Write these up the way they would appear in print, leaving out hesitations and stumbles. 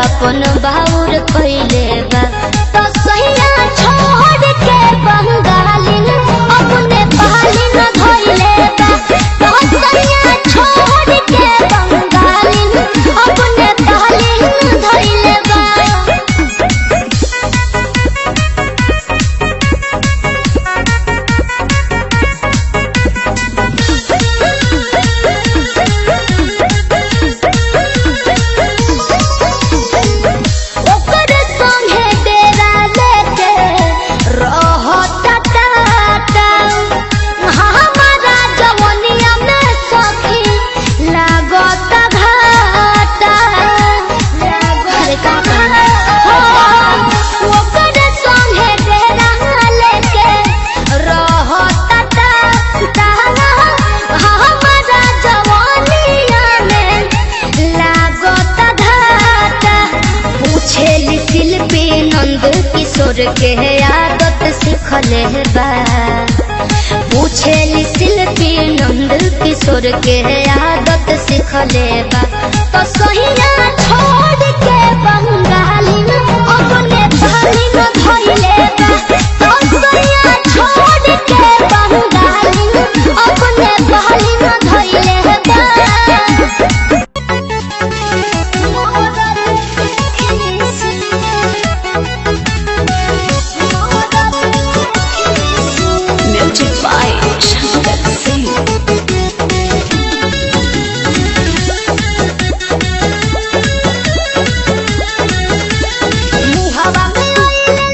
अपन बाउर कइले बा तो सैया छोड़ के बंगालिन अपने पालिन धइले बा तो सैया छोड़ के बंगालिन अपने पालिन धइले बा। किशोर के आदत सिखले बा पूछेली शिल्पी नंद किशोर के आदत सिखले बा तो सहिया छोड़ के बंगालिन अपने पालिन धइले बा तो सहिया छोड़ के बंगालिन अपने पालिन धइले बा। मुहावा में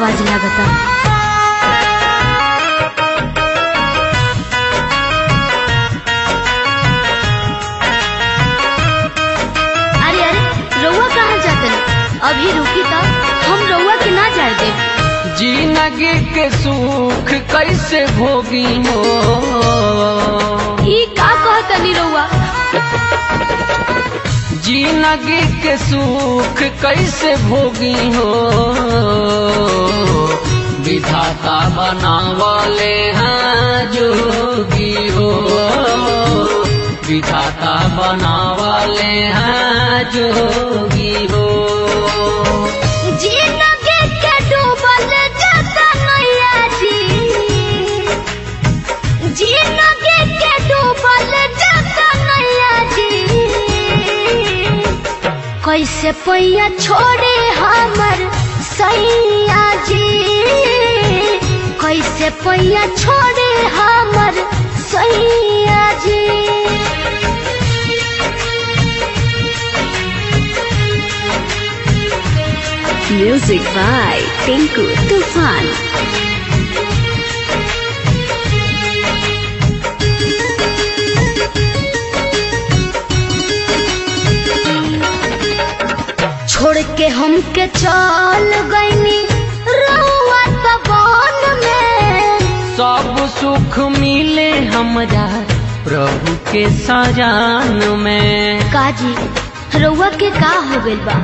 आवाज लागता। अरे अरे रउआ कहाँ जाते? अभी रुकी तो हम रउआ के ना जाए दे। जिंदगी के सुख कैसे भोगी हो, ई का कहतनी रउआ? जिंदगी के सुख कैसे भोगी हो, विधाता बनावले हैं जोगी हो, विधाता बनावले हैं जोगी हो। जिंदगी के डूबल जाता नैया जी, जिंदगी के डूबल जाता नैया जी, कैसे पैया छोड़े हमर सैया जी, कैसे पैया छोड़े हमर सैया जी। म्यूजिक बाय टिंकू तूफान। छोड़ के हमके चल गईनी रउआ तबन में, सब सुख मिले हमरा प्रभु के सजान में। काजी रउआ के का हो गइल बा?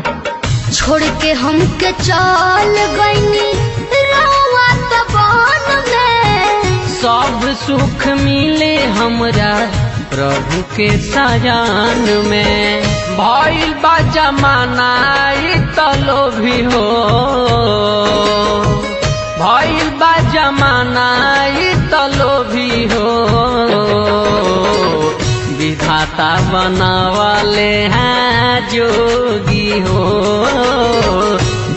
छोड़ के हमके चल गईनी रउआ तबन में, सब सुख मिले हमरा प्रभु के सजान में। भइल बा जमाना ई तलो भी हो, भइल बा जमाना ई तलो भी हो, विधाता बनावले हैं जोगी हो,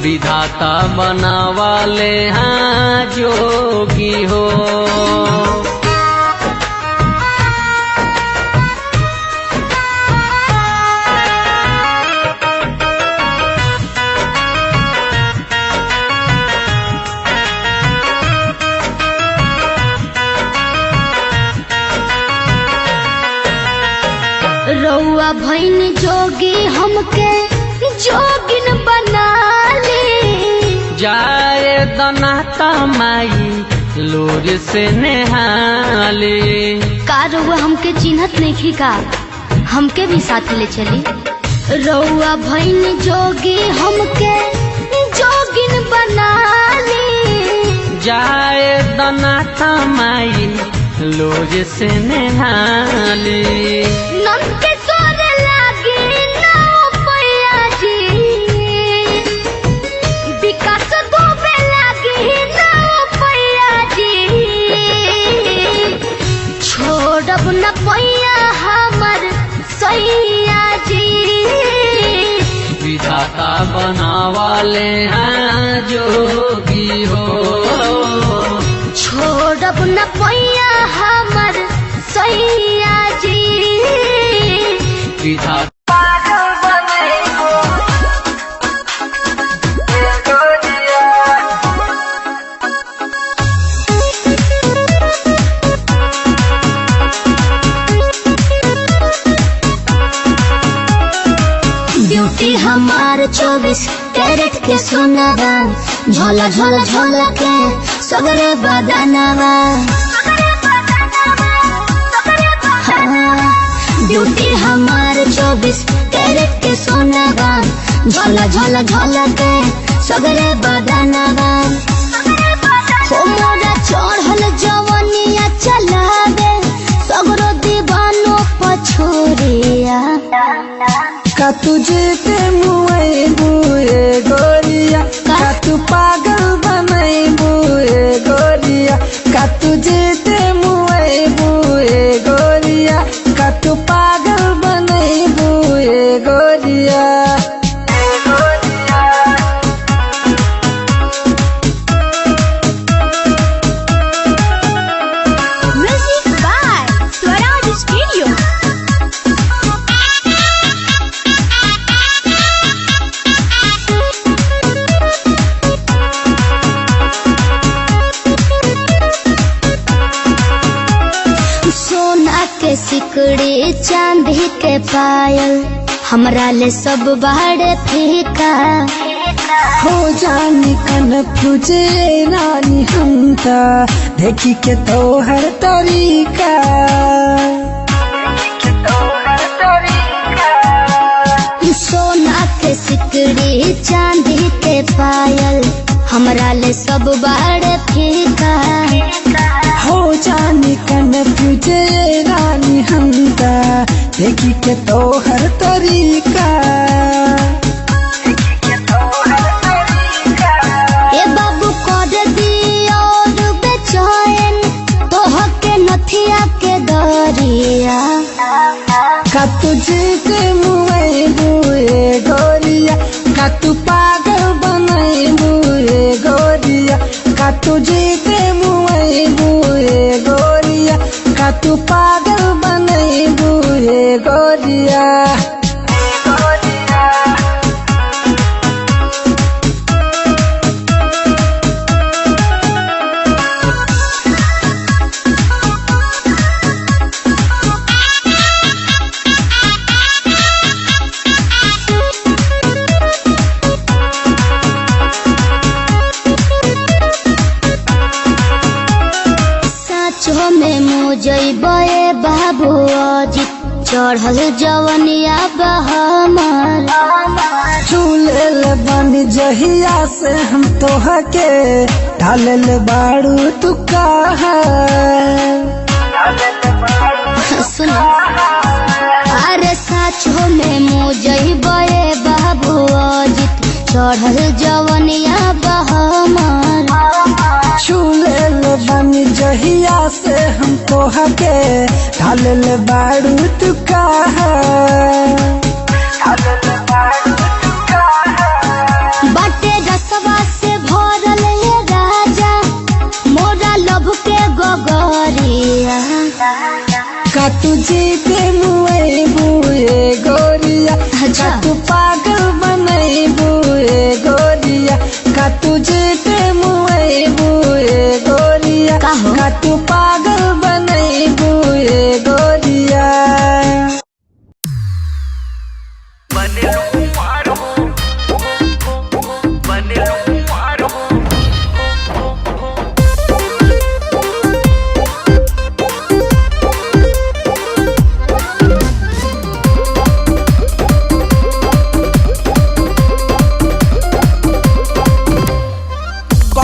विधाता बनावले हैं जोगी हो। रउआ भैन जोगी हमके जोगिन बना ली, जाए दनाता माई लोर से नेहाली। का रउआ हमके चिन्हत नहीं का? हमके भी साथ ले चली। रउआ भैन जोगी हमके जोगिन बना ली, जाए दनाता माई लोर से नेहाली। नम के सोरे लागी नाव पैया जी, विकास डूबे लागी नाव पैया जी, छोड़ब न पैया हमर सैया जी, विधाता बनावले हैं जोगी हो, छोड़ब न पैया हमर सैया जी, विधाता ब्यूटी हमार 24 कैरेट के सोनावा, झोला झोला झोला के सगरे बदनवा। ब्यूटी हमार 24 कैरेट के सोनावा, झोला झोला झोला के सगरे बदनवा। हो मोरा चढ़ल जवनिया चलावे सगरो दीवानो पछोरिया, का तुझे के मुए बुए गोरिया, का तू पागल बनाई बुए गोरिया, का तुझे के मुए बुए गोरिया, का तू पागल बनाई बुए गोरिया। Music by Swaraj studio. सिकड़ी चांदी के पायल हमरा ले सब बाड़े फीका हो जानी कन्फ्यूज रानी हमता देखी के तोहर तरीका सोना के सिकड़ी चांदी के पायल हमरा ले सब बाड़े फीका हो जानी कन्फ्यूज रानी हमता देखी के तोहर तरीका ए बाबू कर दी और बेचैन तोह के नथिया के दरिया का तुझे के मुए बुए गोरिया का तू पागल बनाए बुए गोरिया का तुझे के मुए बुए गोरिया का तू पागल बनाए बुए गोरिया साचो में मुझे बाबू अजित चढ़ल जवनिया बहमर झूलल बन जहिया से हम तोह के ढालल बाड़ू तू कहा सुनो अरे साचो में मुझे बाबू अजित चढ़ल जवनिया बहमर झूलल बन जहिया से हम तोह के ढालल बाड़ू तू कहा बाटे रसवा से भरल ये राजा मोरा लब के गगरिया का तुझे के मुए बुए गोरिया अच्छा। का तू पागल बनाए बुए गोरिया का तुझे के मुए बुए गोरिया का हो? का तू पागल बनाए बुए गोरिया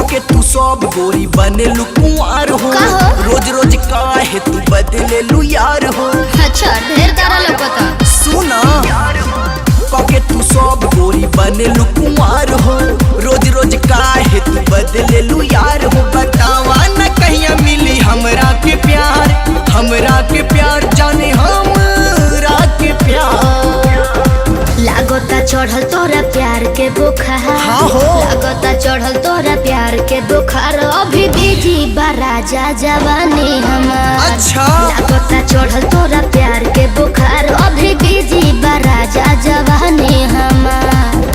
के तू सब गोरी बने लू कुंवार हो का हो? रोज रोज काहे तू बदले लू यार हो अच्छा ढेर तारा लौकता सुना के तू सब गोरी बने लू कुंवार हो रोज रोज काहे तू बदले लू यार हो बतावा न कहिया मिली हमरा के प्यार जाने हमरा के प्यार लागता चढ़ल तोरा प्यार के बुखार हाँ हो। लागता चढ़ल तोरा प्यार के बुखार अभी बीजी बा राजा जवानी हमार अच्छा। लागता चढ़ल तोरा प्यार के बुखार अभी बीजी बा राजा जवानी हमार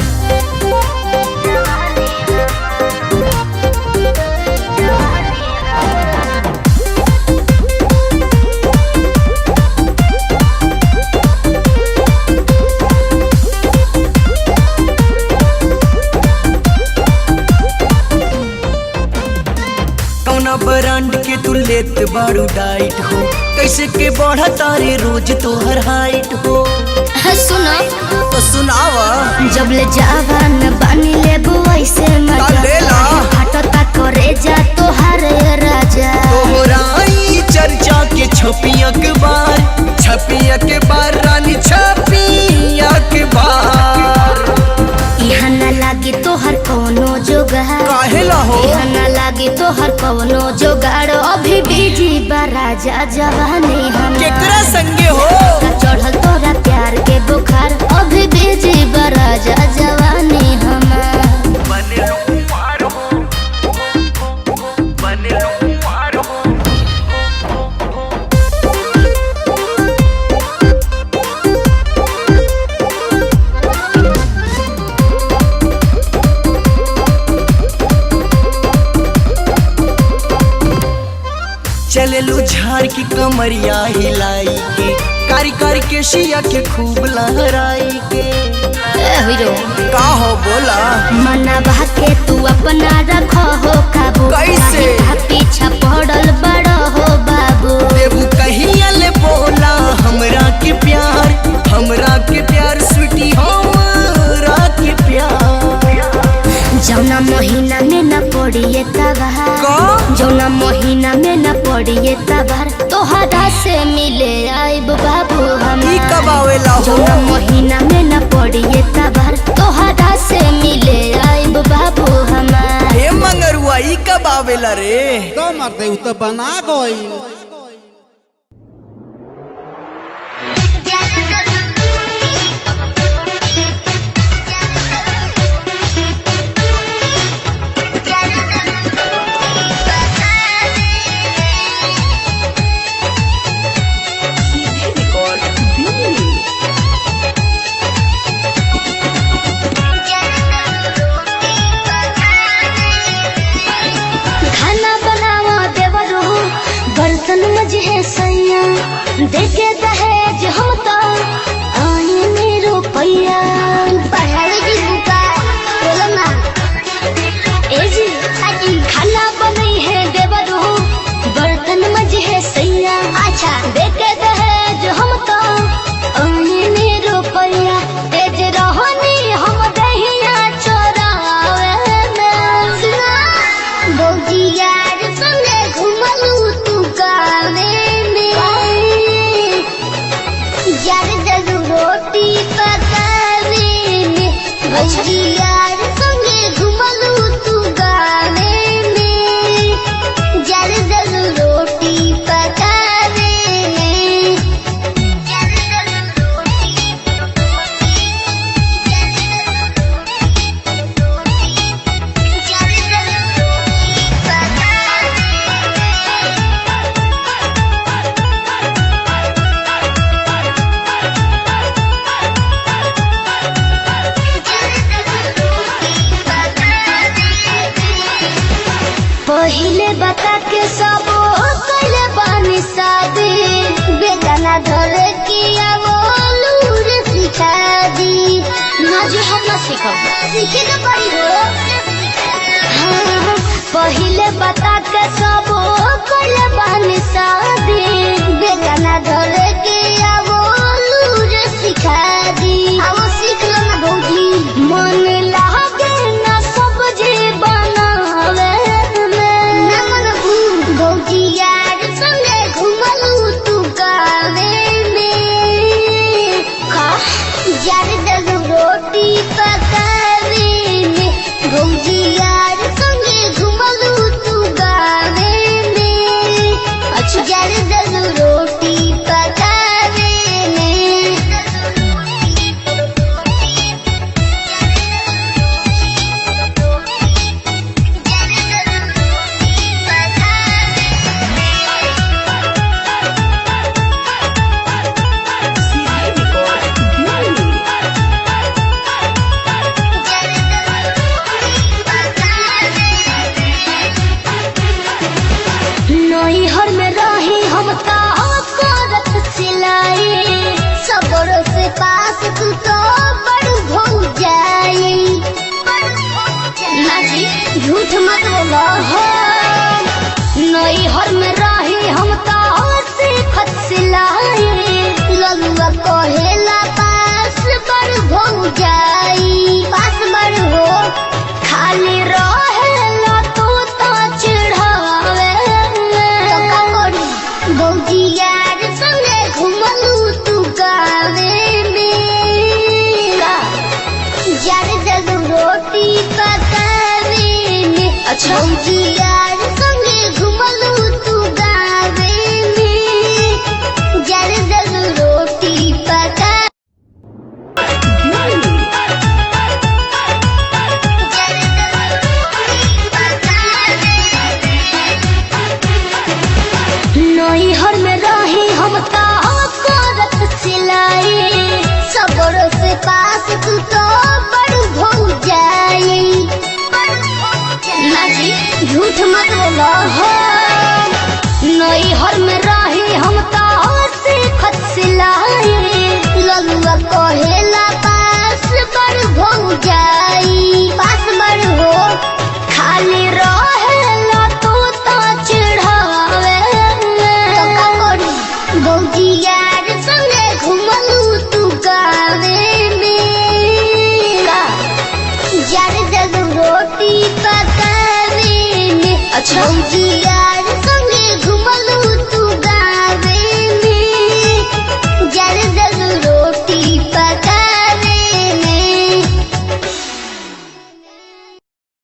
ब्रांड के तू लेत बाड़ू डाइट हो कैसे के बढ़ा तारे रोज तोहर हाइट हो सुनो तो सुनावा जब ले जवान बानी लेबू ऐसे मजा ले ला। हटता करे जा तोहार राजा तोहराई चर्चा के छपी अखबार रानी छपी अखबार यहाँ न लागी तोहर कोनो जोगाड़ काहेला हो यहाँ न लागी तोहर कोनो जोगाड़ अभी बीजी बा राजा जवानी हम केकरा संगे हो चढ़ल तोरा प्यार के बुखार अभी बीजी बा राजा जवानी हमार चले लू झाड़ की कमरिया हिलाई के कारी कारी के शिया के खूब लहराई के हीरो का हो बोला मनवा के तू अपना रखो हो काबू कैसे? पीछा पड़ल बड़ो हो बाबू देबू कहिया ले बोला हमरा के प्यार स्वीटी हमरा के प्यार जौना महीना में न पड़िए तबार जौना महीना में न पड़िए तबार तोहरा से मिले आइब बाबू हम कब आवेला हो जौना महीना में न पड़िए तबार तोहरा से मिले आइब बाबू हमार ए मंगरुआ ई कब आवेला रे तो मरते उ तो बना गई देखे दहेज हम तो आए मेरो पैया पढ़ाई की बुका बोलो ना ए जी खाना बनी है देवरो बर्तन मजे है सैया अच्छा देखे दहेज हम तो आए मेरो पैया तेज रहनी हम दहिया चोरावे में सुना बौजी यार संगे घुमलू तू गावे यार जल्द रोटी पकावे में भौजी यार संगे घुमलू तू गावे में यार जल्द रोटी पकावे में यार जल्द रोटी पहिले बता के सब कइले बानी शादी बेगाना धरे किया वो लूर सिखा दी ना जो हम ना सीखब सीखे तो पड़ी हो हाँ, पहिले बता के सब कइले बानी शादी बेगाना धरे किया वो लूर सिखा दी अब सीख लो ना भौजी मन लागे ना सब्जी बनावे भौजी यार संगे घुमलू तू गावे में यार दस रोटी पकावे में भौजी यार संगे घुमलू तू गावे में अच्छा यार दस रोटी पकावे में नैहर में रही हम तो करत सिलाई सबरों से पास तू तो बड़ भौ जाई ना जी झूठ मत बोलो हो नैहर में रही हम तो सीखत सिलाई ललुआ कहेला पास बड़ भौ जाई पास बड़ हो खाली रहेला तू तो चिढ़ावे भौजी यार संगे घुमलू तू गावे में यार जल्द रोटी पकावे में अच्छा भौजी यार संगे घुमलू तू गावे में यार जल्द रोटी पका नैहर में रही हम तो करत सिलाई सबरों से पास तू तो बड़ भौ जाई ना जी झूठ मत बोलो हो नैहर में रही हम तो खत सिलाए ललुआ कहेला पास बर भौ जाई पास बर हो खाली रहेला तू तो चिढ़ावे तो का करी भौजी यार संगे घुमलू तू गावे में का यार जग रोटी पकावे में अच्छा भौजी यार